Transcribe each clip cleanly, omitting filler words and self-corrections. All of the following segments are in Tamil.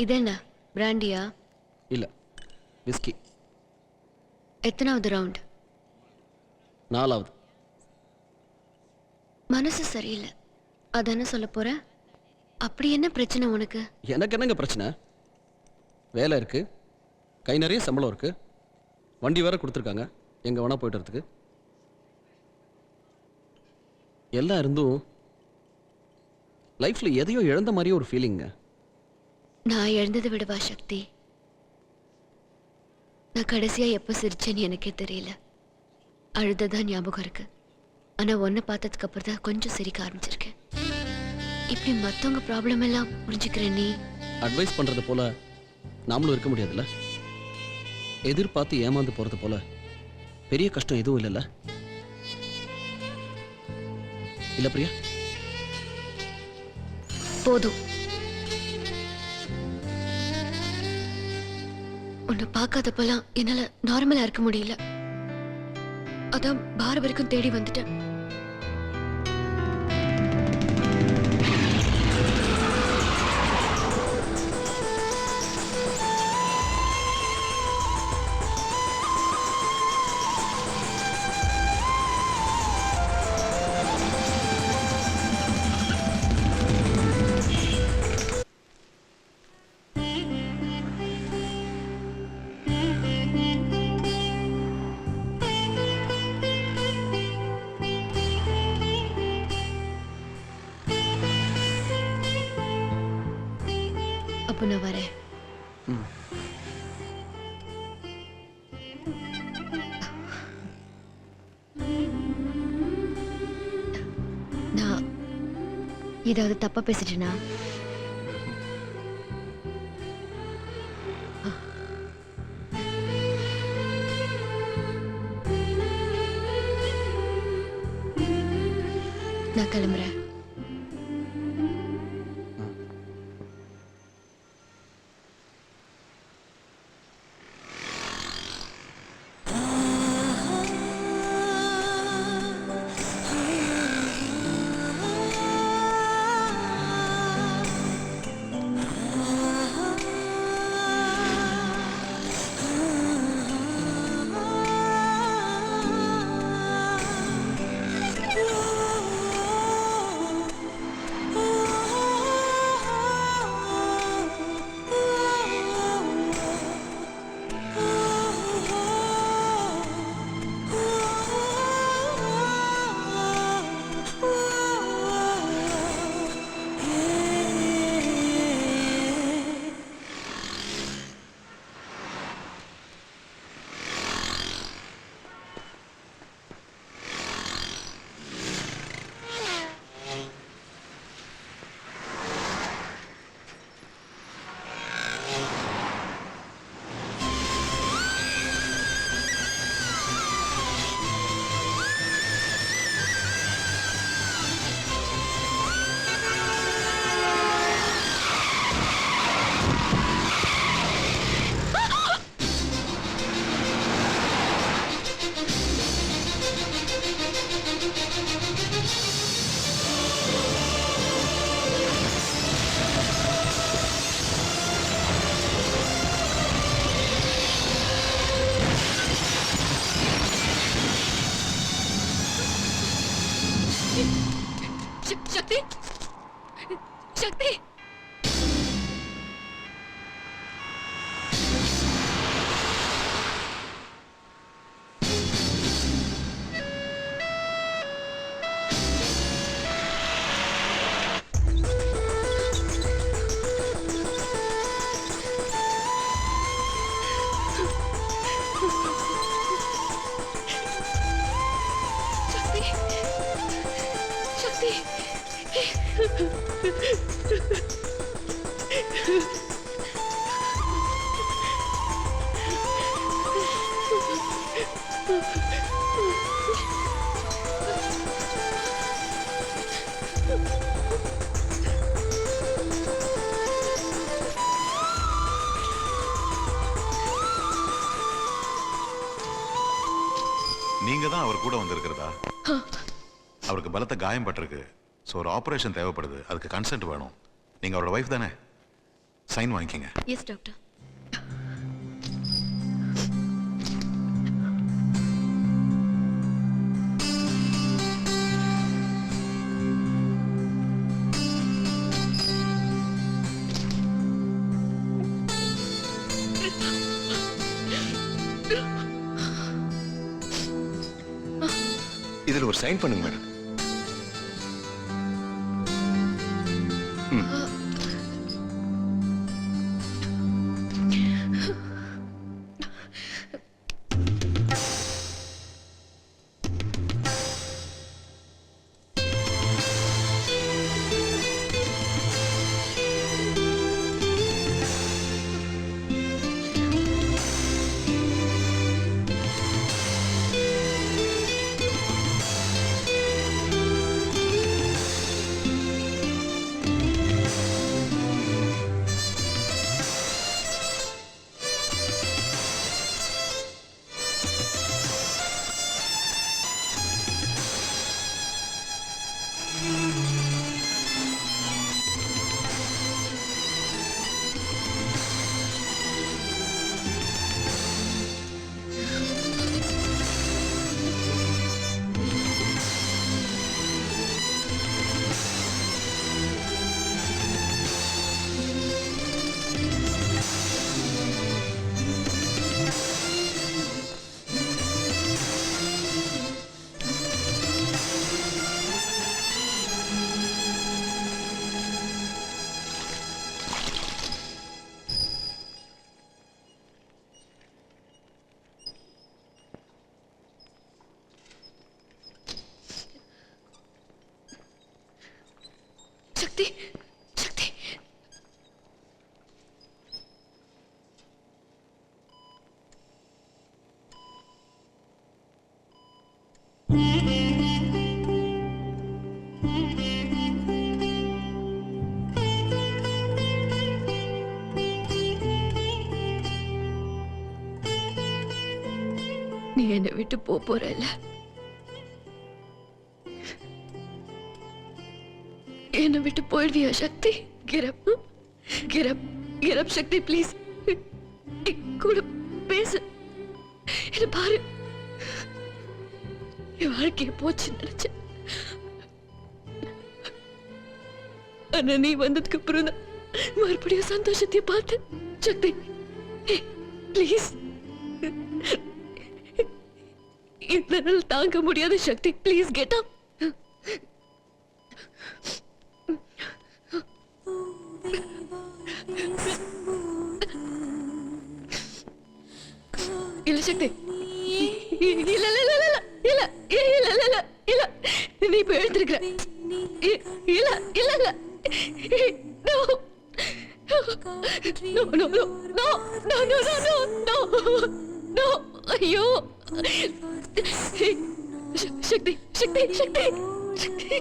இது என்ன பிராண்டியா? இல்ல, விஸ்கி. எத்தனாவது ரவுண்ட்? 4வது. மனசு சரியில்லை அதானே சொல்ல போற? அப்படி என்ன பிரச்சனை உனக்கு? எனக்கு என்னங்க பிரச்சனை? வேலை இருக்கு, கை நிறைய சம்பளம் இருக்கு, வண்டி வேற கொடுத்துருக்காங்க எங்க வேணா போயிட்டு வரதுக்கு. எல்லாம் இருந்தும் லைஃப்ல எதையோ இழந்த மாதிரியே ஒரு ஃபீலிங்க. நான் எழுந்ததை விடவா சக்தி? நான் கடைசியா எப்ப சிரிச்சேன்னு எனக்கே தெரியல. அழுததான் ஞாபகம் இருக்கு. ஆனா ஒன்ன பார்த்ததுக்கு அப்புறம் தான் கொஞ்சம் சிரிக்க ஆரம்பிச்சிருக்கேன். இப்படி மத்தவங்க ப்ராப்ளம் எல்லாம் புரிஞ்சுக்கிறேன். நீ அட்வைஸ் பண்றது போல நாமளும் இருக்க முடியாதுல்ல. எதிர்பார்த்து ஏமாந்து போறது போல பெரிய கஷ்டம் எதுவும் இல்லைல்ல. இல்ல பிரியா? போதும். உன்னை பார்க்காதப்பெல்லாம் என்னால நார்மலா இருக்க முடியல. அதான் பார வரைக்கும் தேடி வந்துட்டேன். அப்போ நான் வரேன். நான் ஏதாவது தப்பா பேசிட்டேனா? நான் கிளம்புறேன். சக்தி, சக்தி, சக்தி, நீங்க தான் அவர் கூட வந்திருக்கிறதா? அவருக்கு பலத்த காயம் பட்டிருக்கு. ஸோ ஒரு ஆபரேஷன் தேவைப்படுது. அதுக்கு கன்சென்ட் வேணும். நீங்க அவரோட வைஃப் தானே? சைன் வாங்கிக்கங்க. Yes doctor. இதுல ஒரு சைன் பண்ணுங்க மேடம். சக்தி, சக்தி. நீ என்னை விட்டு போறல்ல? என்னை விட்டு போயிடுவியா சக்தி? கிரப், கிரப், கிரப் சக்தி ப்ளீஸ். கூட பேசு. என்ன பாரு. என் வாழ்க்கைய போச்சு நினைச்சேன். ஆனா நீ வந்ததுக்கு அப்புறம் தான் மறுபடியும் சந்தோஷத்தையும் பார்த்தேன். சக்தி ப்ளீஸ். இதனால் தாங்க முடியாத சக்தி ப்ளீஸ் கெட் அப். இல்ல சக்தி, இல்ல இல்ல இல்ல இல்ல இல்ல இல்ல இல்ல இல்ல இல்ல நீ இப்ப எழுந்திருக்கிற. இல்ல இல்ல இல்ல no no no no no no no no no no ஐயோ சக்தி சக்தி சக்தி சக்தி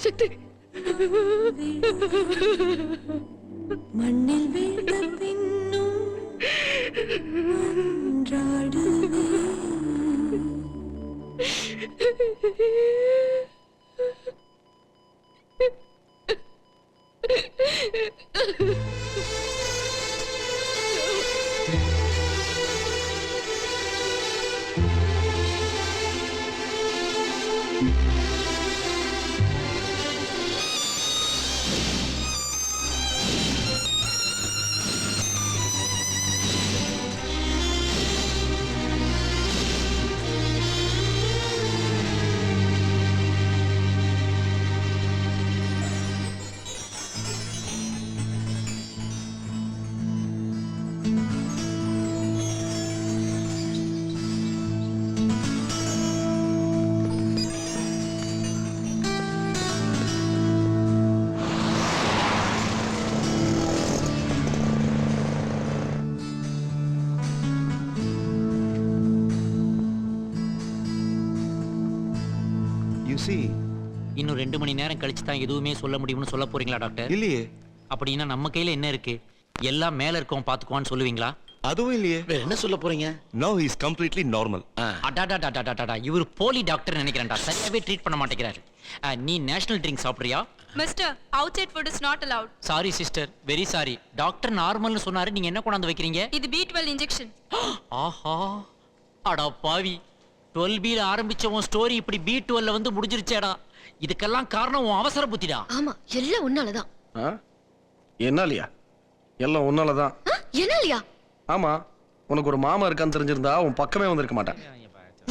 சக்தி மண்ணில் வீழ்ந்த பின்னும் மன்றாடுவே. இன்னும் 2 மணி நேரம் கழிச்சு தான் எதுவுமே சொல்ல முடியும்னு சொல்ல போறீங்களா டாக்டர்? இல்லையே. அப்படின்னா நம்ம கையில என்ன இருக்கு? எல்லாம் மேல இருக்கோம் பாத்துக்குவான்னு சொல்லுவீங்களா? அதுவும் இல்லையே. வேற என்ன சொல்ல போறீங்க? Now he is completely normal. அடாடாடாடாடாடா, இவர் போலி டாக்டர் நினைக்கிறேன்டா. சரியாவே ட்ரீட் பண்ண மாட்டேங்கிறாரு. நீ நேஷனல் ட்ரிங்க் சாப்பிடுறியா? Mister outside food is not allowed. Sorry sister, very sorry. Doctor நார்மல்னு சொன்னாரு, நீங்க என்ன கொண்டாந்து வைக்கிறீங்க? இது B12 இன்ஜெக்ஷன். ஆஹா, அடா பாவி, 12Bல ஆரம்பிச்ச உன் ஸ்டோரி இப்படி B12ல வந்து முடிஞ்சிருச்சேடா. இதுக்கெல்லாம் காரணம் உன் அவசர புத்திடா. ஆமா, எல்லாம் உன்னாலதான். என்னாலயா? எல்லாம் உன்னாலதான். என்னாலயா? ஆமா, உனக்கு ஒரு மாமா இருக்கான்னு தெரிஞ்சிருந்தா உன் பக்கமே வந்திருக்க மாட்டேன்.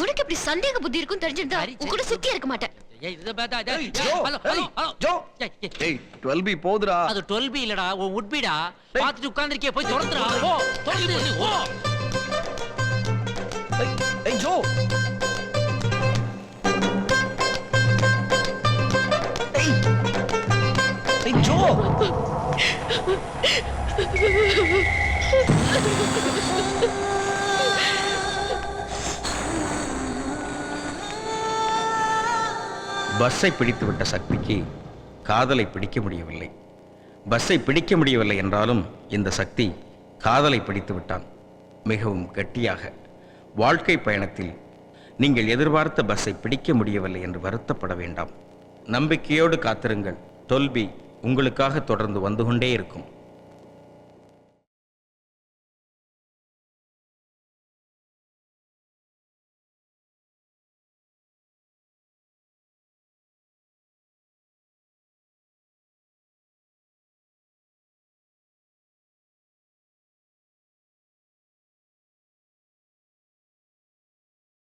உனக்கு இப்படி சந்தேக புத்தி இருக்கும் தெரிஞ்சிருந்தா உன் கூட சுத்தி இருக்க மாட்டேன். ஏய், இது பேட்டா, ஏய், Joe, hello, hello, hello. Joe. ஏய், ஏய். ஏய், 12B போதுடா. அது 12B இல்லடா, உன் உட்பிடா. பாத்துட்டு உட்கார்ந்திருக்கே, போய் துரத்துடா. ஓ, துரத்து. ஓ. ஏய், ஜோ. ஏய், ஜோ. பஸ்ஸை பிடித்துவிட்ட சக்திக்கு காதலை பிடிக்க முடியவில்லை. பஸ்ஸை பிடிக்க முடியவில்லை என்றாலும் இந்த சக்தி காதலை பிடித்து விட்டான், மிகவும் கெட்டியாக. வாழ்க்கை பயணத்தில் நீங்கள் எதிர்பார்த்த பஸ்ஸை பிடிக்க முடியவில்லை என்று வருத்தப்பட வேண்டாம். நம்பிக்கையோடு காத்திருங்கள். 12B உங்களுக்காக தொடர்ந்து வந்து கொண்டே இருக்கும்.